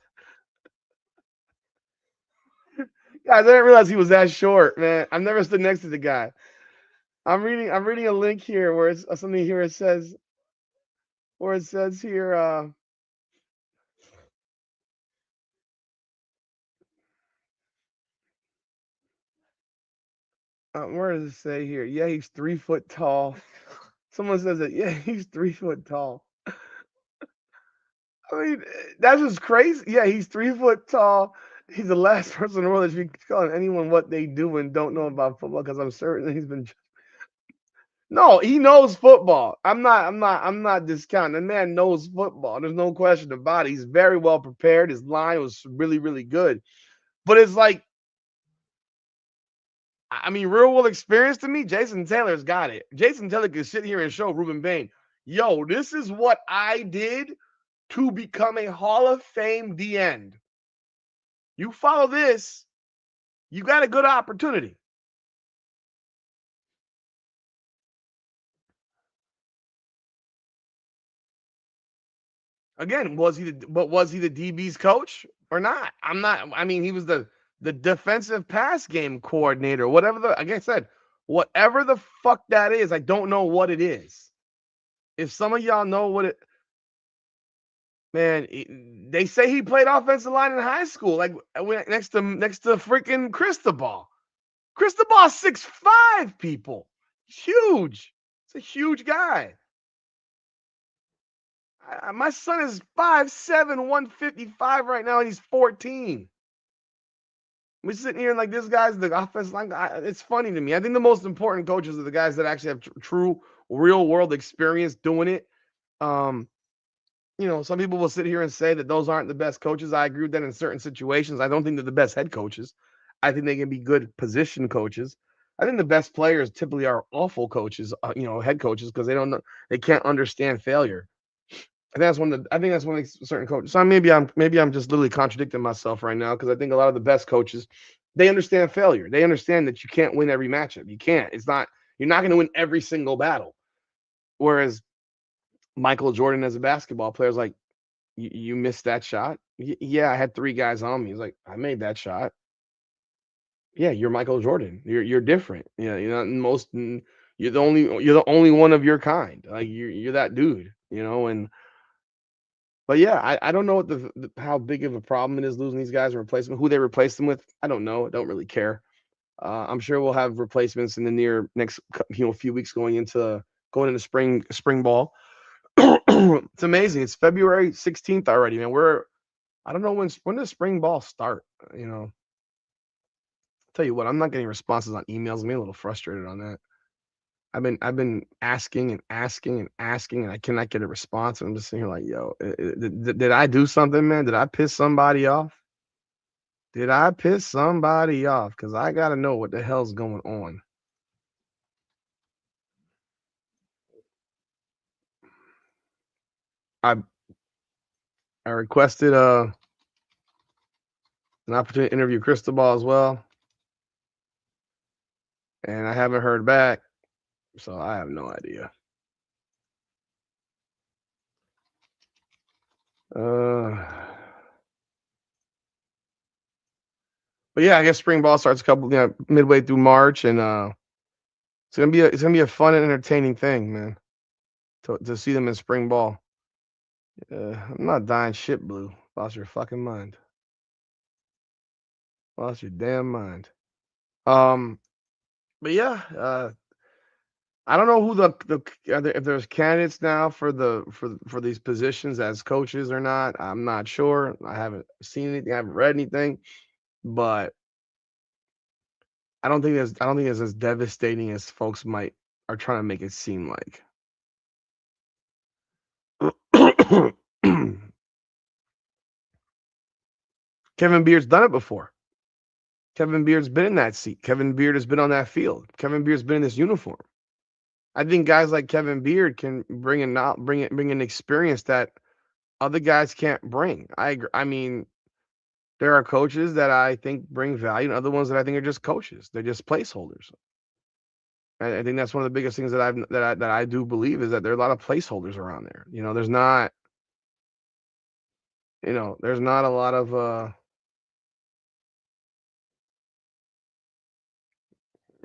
Guys, I didn't realize he was that short, man. I've never stood next to the guy. I'm reading a link here where it's something here. It says here. Where does it say here? Yeah, he's 3 foot tall. Someone says that. Yeah, he's 3 foot tall. I mean, that's just crazy. Yeah, he's 3 foot tall. He's the last person in the world that should be calling anyone what they do and don't know about football because I'm certain he's been. No, he knows football. I'm not discounting. The man knows football. There's no question about it. He's very well prepared. His line was really, really good. But it's like, I mean, real world experience to me, Jason Taylor's got it. Jason Taylor can sit here and show Ruben Bain, yo, this is what I did to become a Hall of Fame D end. You follow this, you got a good opportunity. Again, was he the DB's coach or not? I mean, he was the defensive pass game coordinator, whatever like I said, whatever the fuck that is, I don't know what it is. If some of y'all know what it, man, they say he played offensive line in high school, like next to freaking Cristobal. Cristobal's 6'5", people. Huge. It's a huge guy. My son is 5'7", 155 right now, and he's 14. We're sitting here like this guy's the offensive line guy. It's funny to me. I think the most important coaches are the guys that actually have true real world experience doing it. Some people will sit here and say that those aren't the best coaches. I agree with that in certain situations. I don't think they're the best head coaches. I think they can be good position coaches. I think the best players typically are awful coaches, head coaches, because they can't understand failure. I think that's one of the certain coaches. So maybe I'm just literally contradicting myself right now because I think a lot of the best coaches, they understand failure. They understand that you can't win every matchup. You can't. You're not going to win every single battle. Whereas Michael Jordan as a basketball player is like, you missed that shot. Yeah, I had 3 guys on me. He's like, I made that shot. Yeah, you're Michael Jordan. You're different. Yeah, you're the only one of your kind. Like you're that dude. But yeah, I don't know what how big of a problem it is losing these guys and replacing them. Who they replace them with, I don't know. I don't really care. I'm sure we'll have replacements in the near next few weeks going into spring ball. It's amazing. It's February 16th already, man. I don't know when does spring ball start. Tell you what, I'm not getting responses on emails. I'm a little frustrated on that. I've been asking and asking and asking, and I cannot get a response. I'm just sitting here like, yo, did I do something, man? Did I piss somebody off? Did I piss somebody off? Because I gotta know what the hell's going on. I requested an opportunity to interview Cristobal as well. And I haven't heard back, so I have no idea. But yeah, I guess spring ball starts midway through March, and it's gonna be a fun and entertaining thing, man. To see them in spring ball. I'm not dying shit blue. Lost your fucking mind. Lost your damn mind. But yeah, I don't know who if there's candidates now for these positions as coaches or not. I'm not sure. I haven't seen anything. I haven't read anything, but I don't think it's as devastating as folks might are trying to make it seem like. Kevin Beard's done it before. Kevin Beard's been in that seat. Kevin Beard has been on that field. Kevin Beard's been in this uniform. I think guys like Kevin Beard can bring an experience that other guys can't bring. I agree. I mean, there are coaches that I think bring value, and other ones that I think are just coaches. They're just placeholders. I think that's one of the biggest things that I do believe is that there are a lot of placeholders around there. There's not a lot of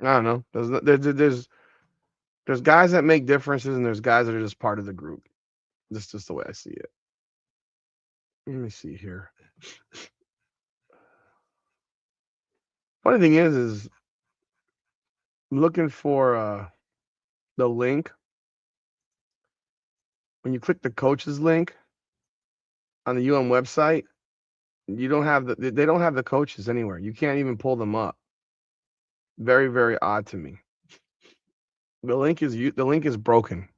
I don't know. There's guys that make differences, and there's guys that are just part of the group. That's just the way I see it. Let me see here. Funny thing is I'm looking for the link. When you click the coaches link on the UM website, they don't have the coaches anywhere. You can't even pull them up. Very, very odd to me. The link is broken.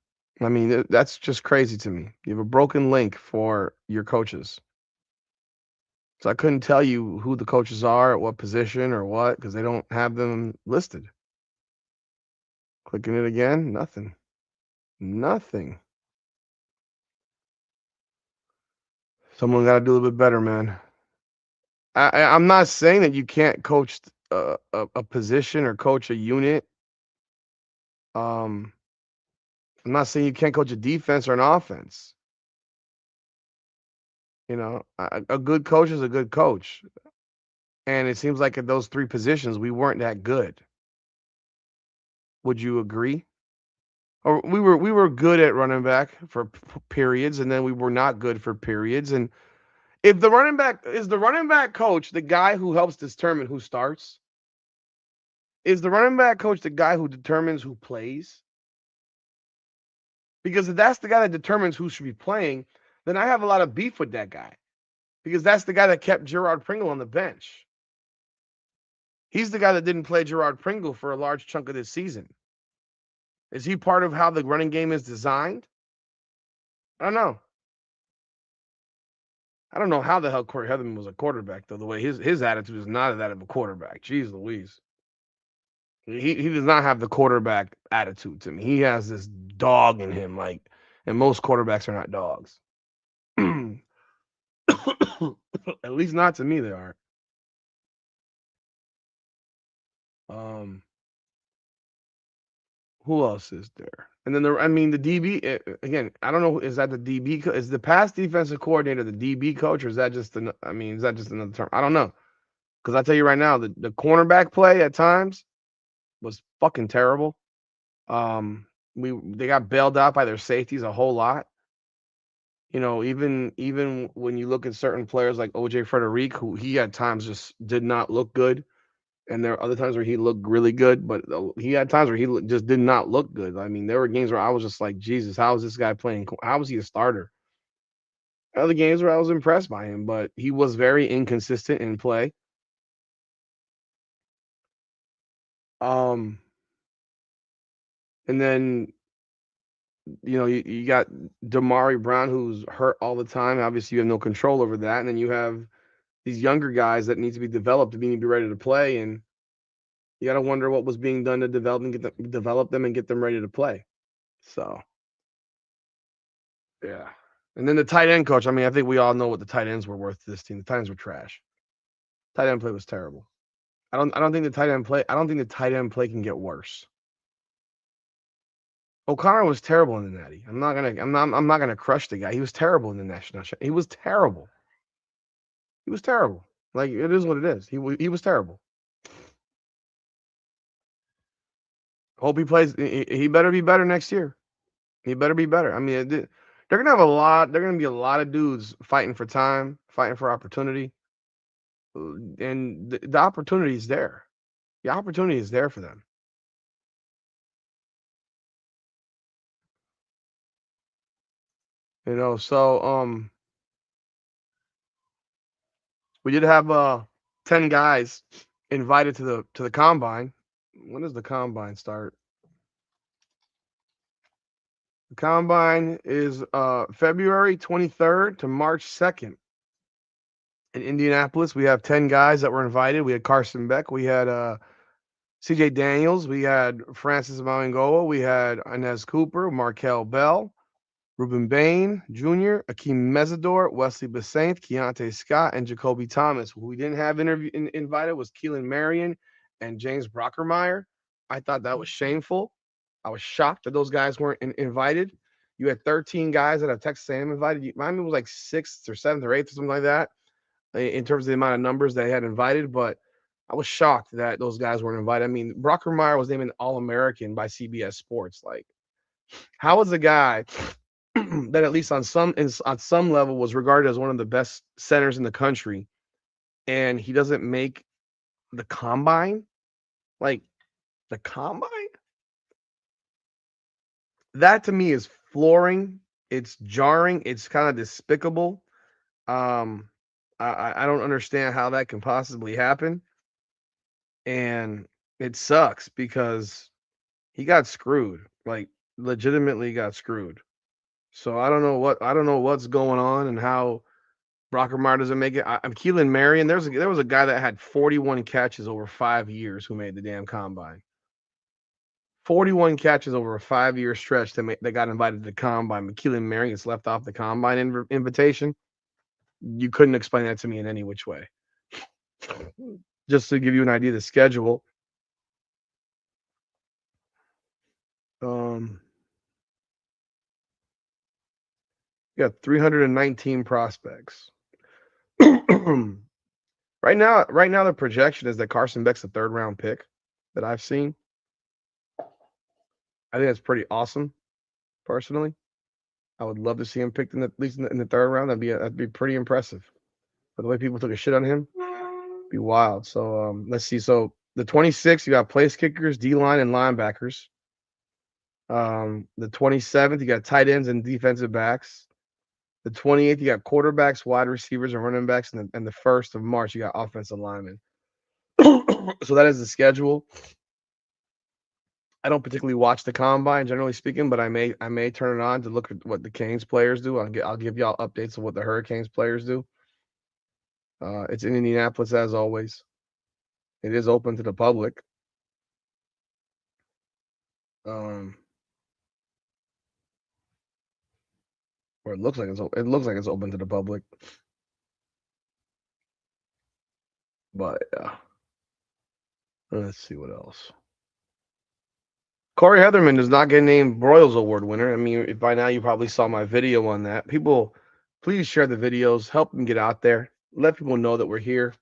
I mean, that's just crazy to me. You have a broken link for your coaches. So I couldn't tell you who the coaches are, at what position or what, because they don't have them listed. Clicking it again, nothing. Nothing. Someone got to do a little bit better, man. I'm not saying that you can't coach a position or coach a unit. I'm not saying you can't coach a defense or an offense. A good coach is a good coach. And it seems like at those three positions, we weren't that good. Would you agree? Or we were good at running back for periods, and then we were not good for periods. And if the running back coach the guy who helps determine who starts? Is the running back coach the guy who determines who plays? Because if that's the guy that determines who should be playing, then I have a lot of beef with that guy. Because that's the guy that kept Gerard Pringle on the bench. He's the guy that didn't play Gerard Pringle for a large chunk of this season. Is he part of how the running game is designed? I don't know. I don't know how the hell Corey Heatherman was a quarterback, though. The way his attitude is not that of a quarterback. Jeez Louise. He does not have the quarterback attitude to me. He has this dog in him, and most quarterbacks are not dogs. At least not to me, they are. Who else is there? And then the DB again. I don't know. Is that the DB? Is the pass defensive coordinator the DB coach, or is that just is that just another term? I don't know. Because I tell you right now, the cornerback play at times was fucking terrible. They got bailed out by their safeties a whole lot. Even when you look at certain players like OJ Frederick, who he at times just did not look good. And there are other times where he looked really good, but he had times where he just did not look good. I mean, there were games where I was just like, Jesus, how is this guy playing? How is he a starter? Other games where I was impressed by him, but he was very inconsistent in play. And then, you got Damari Brown, who's hurt all the time. Obviously, you have no control over that. And then you have these younger guys that need to be developed to be ready to play. And you got to wonder what was being done to develop them and get them ready to play. So, yeah. And then the tight end coach. I mean, I think we all know what the tight ends were worth to this team. The tight ends were trash. Tight end play was terrible. I don't think the tight end play. I don't think the tight end play can get worse. O'Connor was terrible in the Natty. I'm not gonna crush the guy. He was terrible in the national. He was terrible. He was terrible. Like, it is what it is. He was terrible. Hope he plays. He better be better next year. He better be better. I mean, they're gonna have a lot. They're gonna be a lot of dudes fighting for time, fighting for opportunity, and the opportunity is there. The opportunity is there for them. So we did have 10 guys invited to the combine. When does the combine start? The combine is February 23rd to March 2nd in Indianapolis. We have 10 guys that were invited. We had Carson Beck, we had CJ Daniels, we had Francis Mauangoa, we had Inez Cooper, Markel Bell, Ruben Bain Jr., Akeem Mesidor, Wesley Besaint, Keontae Scott, and Jacoby Thomas. Who we didn't have invited was Keelan Marion and James Brockermeyer. I thought that was shameful. I was shocked that those guys weren't invited. You had 13 guys that have Texas A&M invited. Mine was like 6th or 7th or 8th or something like that in terms of the amount of numbers they had invited. But I was shocked that those guys weren't invited. I mean, Brockermeyer was named an All-American by CBS Sports. Like, how is a guy that at least on some level was regarded as one of the best centers in the country, and he doesn't make the combine? Like, the combine? That to me is flooring. It's jarring. It's kind of despicable. Um, I don't understand how that can possibly happen, and it sucks because he got screwed. Like, legitimately got screwed. So I don't know what's going on and how Brockermeyer doesn't make it. I'm Keelan Marion. There was a guy that had 41 catches over 5 years who made the damn combine. 41 catches over a 5-year stretch that got invited to the combine. But Keelan Marion gets left off the combine invitation. You couldn't explain that to me in any which way. Just to give you an idea of the schedule. You got 319 prospects. Right now, the projection is that Carson Beck's a 3rd-round pick that I've seen. I think that's pretty awesome, personally. I would love to see him picked at least in the 3rd round. That'd be pretty impressive. But the way people took a shit on him, be wild. So let's see. So the 26th, you got place kickers, D-line, and linebackers. The 27th, you got tight ends and defensive backs. The 28th, you got quarterbacks, wide receivers, and running backs. And the 1st of March, you got offensive linemen. So that is the schedule. I don't particularly watch the combine, generally speaking, but I may turn it on to look at what the Canes players do. I'll give y'all updates of what the Hurricanes players do. It's in Indianapolis as always. It is open to the public. Or it looks like it's open to the public. But let's see what else. Corey Heatherman does not get named Broyles Award winner. I mean, by now you probably saw my video on that. People, please share the videos. Help them get out there. Let people know that we're here.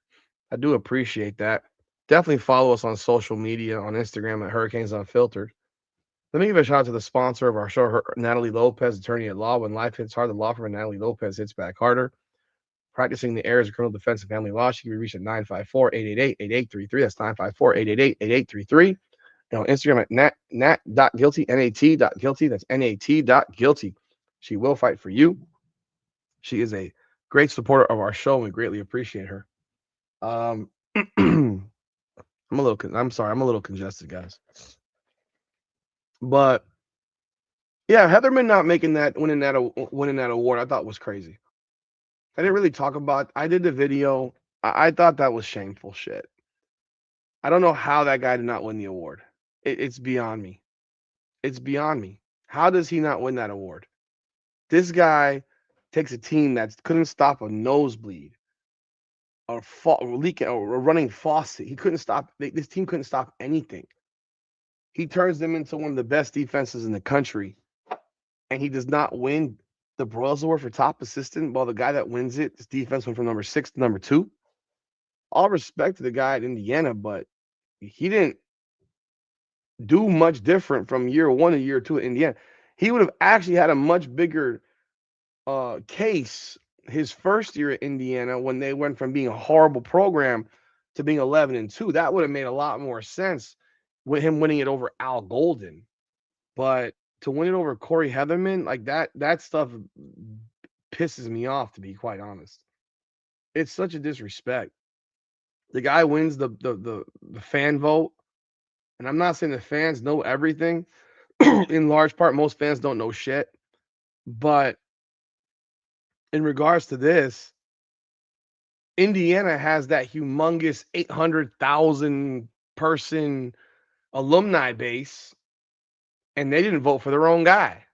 I do appreciate that. Definitely follow us on social media, on Instagram at Hurricanes Unfiltered. Let me give a shout out to the sponsor of our show, Natalie Lopez, attorney at law. When life hits hard, the law firm of Natalie Lopez hits back harder. Practicing the areas of criminal defense and family law, she can be reached at 954-888-8833. That's 954-888-8833. And on Instagram at nat.guilty, nat.guilty. That's nat.guilty. She will fight for you. She is a great supporter of our show, and we greatly appreciate her. I'm a little congested, guys. But yeah, Heatherman not winning that award, I thought was crazy. I didn't really talk about. I did the video. I thought that was shameful shit. I don't know how that guy did not win the award. It's beyond me. It's beyond me. How does he not win that award? This guy takes a team that couldn't stop a nosebleed leaking or a running faucet. He couldn't stop. This team couldn't stop anything. He turns them into one of the best defenses in the country, and he does not win the Broyles Award for top assistant. While the guy that wins it, his defense went from number 6 to number 2. All respect to the guy at Indiana, but he didn't do much different from year 1 to year 2 at Indiana. He would have actually had a much bigger case his first year at Indiana when they went from being a horrible program to being 11-2. That would have made a lot more sense with him winning it over Al Golden. But to win it over Corey Heatherman, like that stuff pisses me off, to be quite honest. It's such a disrespect. The guy wins the fan vote, and I'm not saying the fans know everything. In large part, most fans don't know shit. But in regards to this, Indiana has that humongous 800,000 person alumni base, and they didn't vote for their own guy.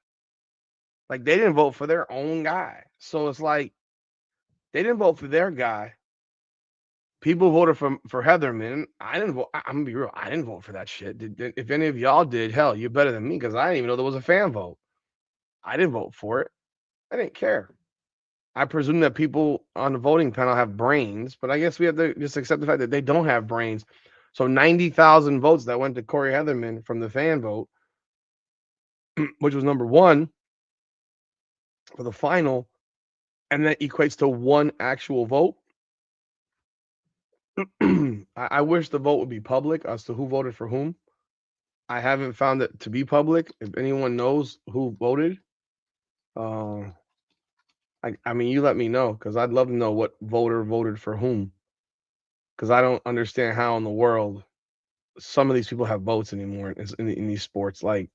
Like, they didn't vote for their own guy. So it's like they didn't vote for their guy. People voted for Heatherman. I didn't vote. I'm gonna be real. I didn't vote for that shit. If any of y'all did, hell, you're better than me because I didn't even know there was a fan vote. I didn't vote for it. I didn't care. I presume that people on the voting panel have brains, but I guess we have to just accept the fact that they don't have brains. So 90,000 votes that went to Corey Heatherman from the fan vote, which was number 1 for the final, and that equates to 1 actual vote. I wish the vote would be public as to who voted for whom. I haven't found it to be public. If anyone knows who voted, I mean, you let me know because I'd love to know what voter voted for whom. Because I don't understand how in the world some of these people have votes anymore in these sports. Like,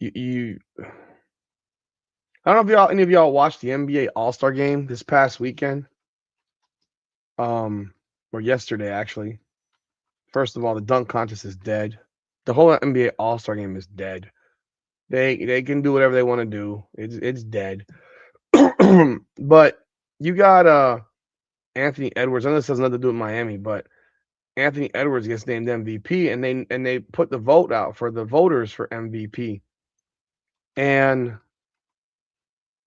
you I don't know if any of y'all watched the NBA All-Star game this past weekend. Or yesterday, actually. First of all, the dunk contest is dead. The whole NBA All-Star game is dead. They can do whatever they want to do. It's dead. But you got Anthony Edwards. I know this has nothing to do with Miami, but Anthony Edwards gets named MVP, and they put the vote out for the voters for MVP. And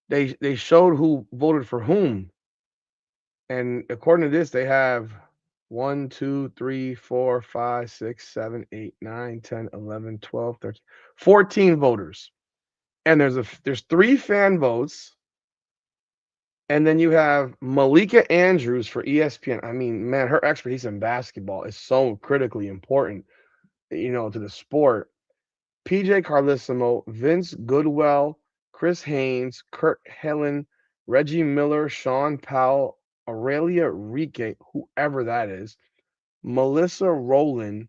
they showed who voted for whom. And according to this, they have 1, 2, 3, 4, 5, 6, 7, 8, 9, 10, 11, 12, 13, 14 voters. And there's 3 fan votes. And then you have Malika Andrews for ESPN. I mean, man, her expertise in basketball is so critically important, to the sport. PJ Carlissimo, Vince Goodwell, Chris Haynes, Kurt Helen, Reggie Miller, Sean Powell, Aurelia Rique, whoever that is, Melissa Rowland,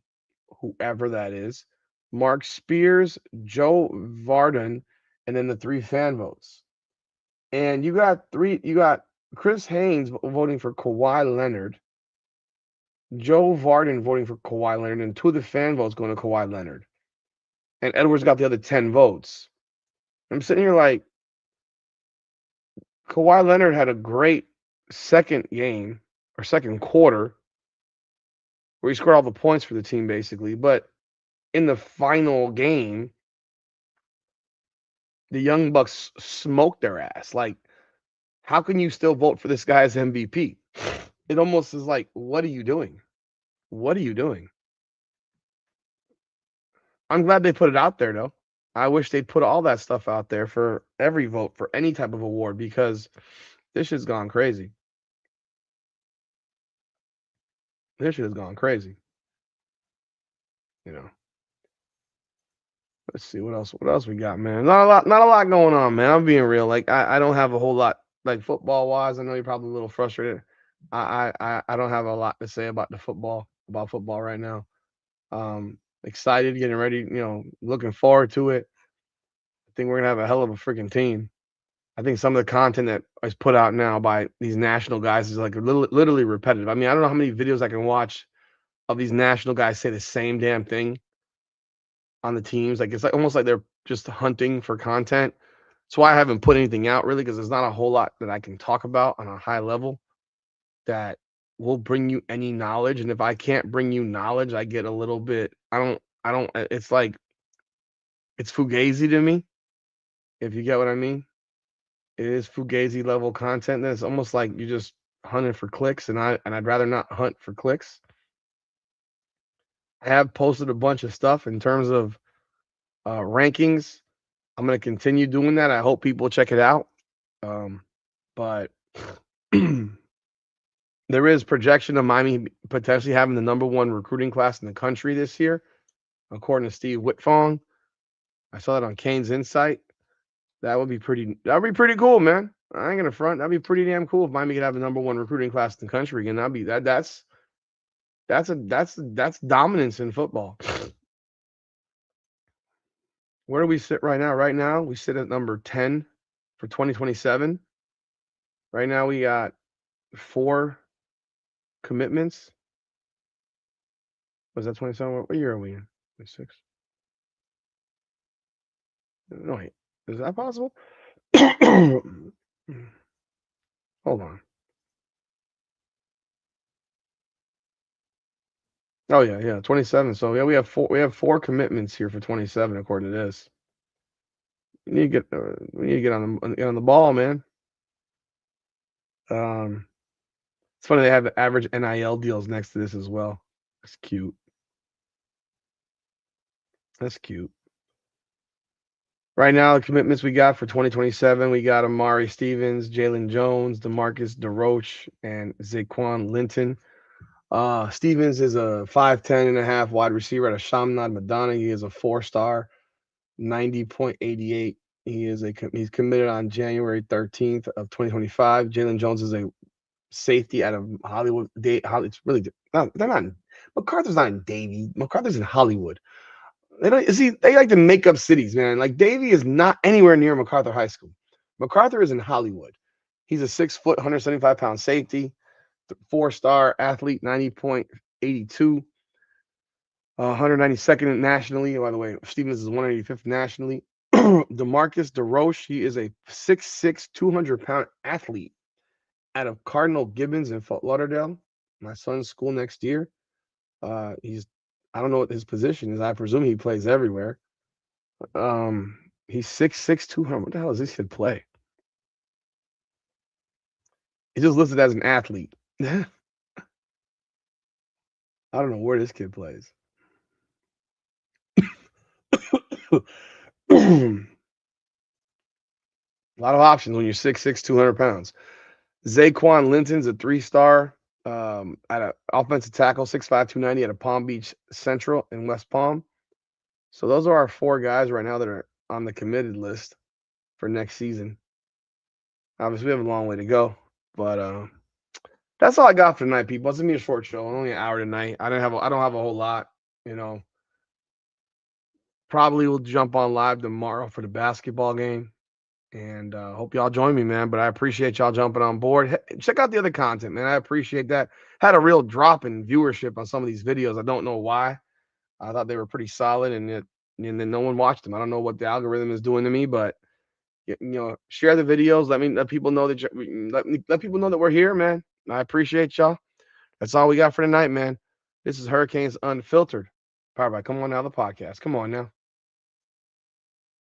whoever that is, Mark Spears, Joe Varden, and then the 3 fan votes. And you got Chris Haynes voting for Kawhi Leonard, Joe Varden voting for Kawhi Leonard, and 2 of the fan votes going to Kawhi Leonard. And Edwards got the other 10 votes. I'm sitting here like, Kawhi Leonard had a great second game or second quarter where he scored all the points for the team, basically. But in the final game, the Young Bucks smoked their ass. Like, how can you still vote for this guy as MVP? It almost is like, what are you doing? What are you doing? I'm glad they put it out there, though. I wish they'd put all that stuff out there for every vote for any type of award because this shit's gone crazy. This shit has gone crazy. Let's see what else we got, man. Not a lot going on, man. I'm being real. Like, I don't have a whole lot, like, football wise. I know you're probably a little frustrated. I don't have a lot to say about football right now. Excited, getting ready, looking forward to it. I think we're gonna have a hell of a freaking team. I think some of the content that is put out now by these national guys is like literally repetitive. I mean, I don't know how many videos I can watch of these national guys say the same damn thing on the teams. Like, it's like almost like they're just hunting for content. That's why I haven't put anything out really, because there's not a whole lot that I can talk about on a high level that will bring you any knowledge, and if I can't bring you knowledge, I get a little bit. I don't. It's like it's fugazi to me. If you get what I mean, it is fugazi level content. Then it's almost like you're just hunting for clicks, and I'd rather not hunt for clicks. I have posted a bunch of stuff in terms of rankings. I'm going to continue doing that. I hope people check it out. But there is projection of Miami potentially having the number one recruiting class in the country this year, according to Steve Whitfong. I saw that on Kane's Insight. That would be pretty cool, man. I ain't gonna front. That'd be pretty damn cool if Miami could have the number one recruiting class in the country again. That's dominance in football. Where do we sit right now? Right now, we sit at number 10 for 2027. Right now, we got 4 commitments. Was that 27? What year are we in? 26. No, wait. Is that possible? Hold on. Oh yeah, 27. So yeah, we have 4 commitments here for 27 according to this. We need to get on the ball, man. It's funny they have the average NIL deals next to this as well. That's cute. Right now, the commitments we got for 2027, we got Amari Stevens, Jalen Jones, DeMarcus DeRoche, and Zaquan Linton. Stevens is a 5'10 and a half wide receiver out of Shamnad Madonna. He is a 4-star, 90.88. He's committed on January 13th of 2025. Jalen Jones is a safety out of Hollywood. It's really they're not. MacArthur's not in Davie. MacArthur's in Hollywood. They like to make up cities, man. Like Davie is not anywhere near MacArthur High School. MacArthur is in Hollywood. He's a 6 foot, 175-pound safety, 4-star athlete, 90.82, 192nd nationally. By the way, Stevens is 185th nationally. DeMarcus DeRoche, he is a 6'6", 200-pound athlete out of Cardinal Gibbons in Fort Lauderdale, my son's school next year. I don't know what his position is. I presume he plays everywhere. He's 6'6", 200. What the hell does this kid play? He's just listed as an athlete. I don't know where this kid plays. A lot of options when you're 6'6", 200 pounds. Zaquan Linton's a 3-star at an offensive tackle, 6'5", 290 at a Palm Beach Central in West Palm. So those are our 4 guys right now that are on the committed list for next season. Obviously, we have a long way to go, but that's all I got for tonight, people. It's gonna be a short show, only an hour tonight. I don't have a whole lot, you know. Probably will jump on live tomorrow for the basketball game. And hope y'all join me, man. But I appreciate y'all jumping on board. Check out the other content, man. I appreciate that. Had a real drop in viewership on some of these videos. I don't know why. I thought they were pretty solid, and then no one watched them. I don't know what the algorithm is doing to me, but share the videos. Let people know that let people know that we're here, man. I appreciate y'all. That's all we got for tonight, man. This is Hurricanes Unfiltered. Powered by Come On Now, the podcast. Come on now.